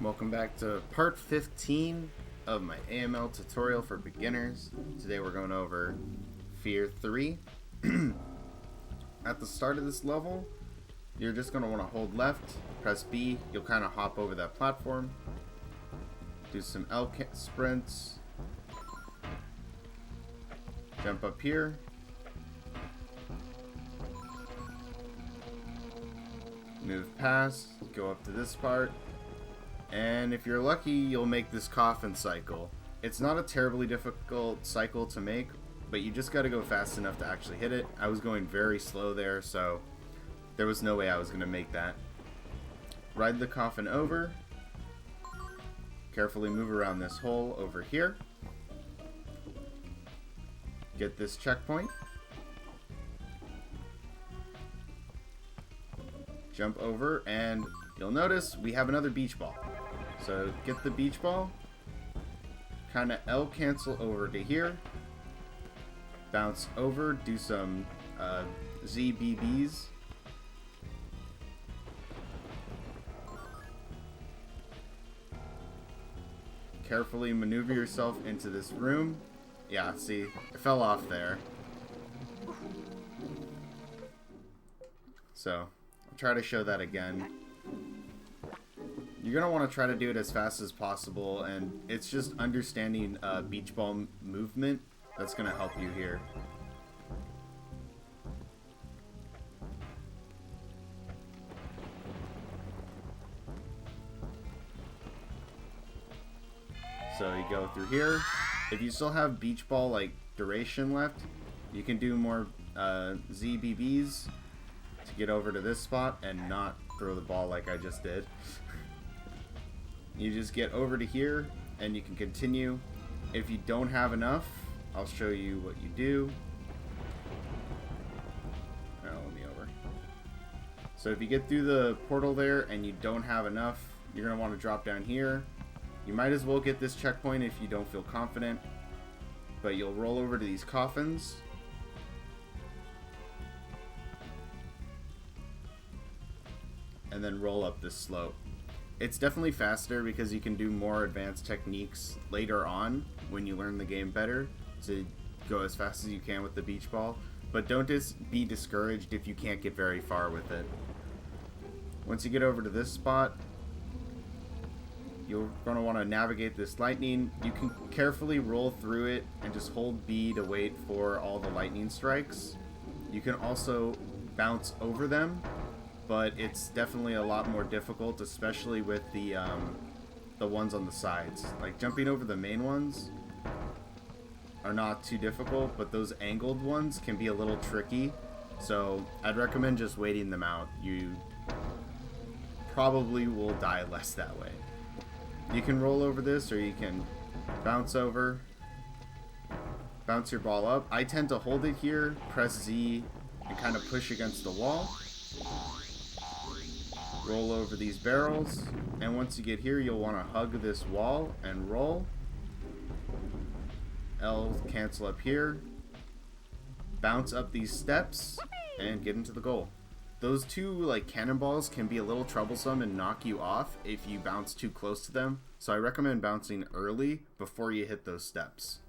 Welcome back to part 15 of my AML tutorial for beginners. Today we're going over Fear 3. At the start of this level, you're just going to want to hold left, press B, you'll kind of hop over that platform, do some L sprints, jump up here, move past, go up to this part, and if you're lucky, you'll make this coffin cycle. It's not a terribly difficult cycle to make, but you just got to go fast enough to actually hit it. I was going very slow there, so there was no way I was going to make that. Ride the coffin over. Carefully move around this hole over here. Get this checkpoint. Jump over, and you'll notice we have another beach ball. So get the beach ball, kind of L cancel over to here, bounce over, do some ZBBs. Carefully maneuver yourself into this room. Yeah, see, it fell off there. So, I'll try to show that again. You're going to want to try to do it as fast as possible, and it's just understanding beach ball movement that's going to help you here. So you go through here. If you still have beach ball like duration left, you can do more ZBBs to get over to this spot and not throw the ball like I just did. You just get over to here and you can continue. If you don't have enough, I'll show you what you do. Oh, let me over. So if you get through the portal there and you don't have enough, you're going to want to drop down here. You might as well get this checkpoint if you don't feel confident, but you'll roll over to these coffins. And then roll up this slope. It's definitely faster because you can do more advanced techniques later on when you learn the game better to go as fast as you can with the beach ball. But don't just be discouraged if you can't get very far with it. Once you get over to this spot, you're going to want to navigate this lightning. You can carefully roll through it and just hold B to wait for all the lightning strikes. You can also bounce over them, but it's definitely a lot more difficult, especially with the ones on the sides. Like jumping over the main ones are not too difficult, but those angled ones can be a little tricky. So I'd recommend just waiting them out. You probably will die less that way. You can roll over this, or you can bounce over, bounce your ball up. I tend to hold it here, press Z, and kind of push against the wall. Roll over these barrels, and once you get here, you'll want to hug this wall and roll. L cancel up here, bounce up these steps, and get into the goal. Those two like cannonballs can be a little troublesome and knock you off if you bounce too close to them, so I recommend bouncing early before you hit those steps.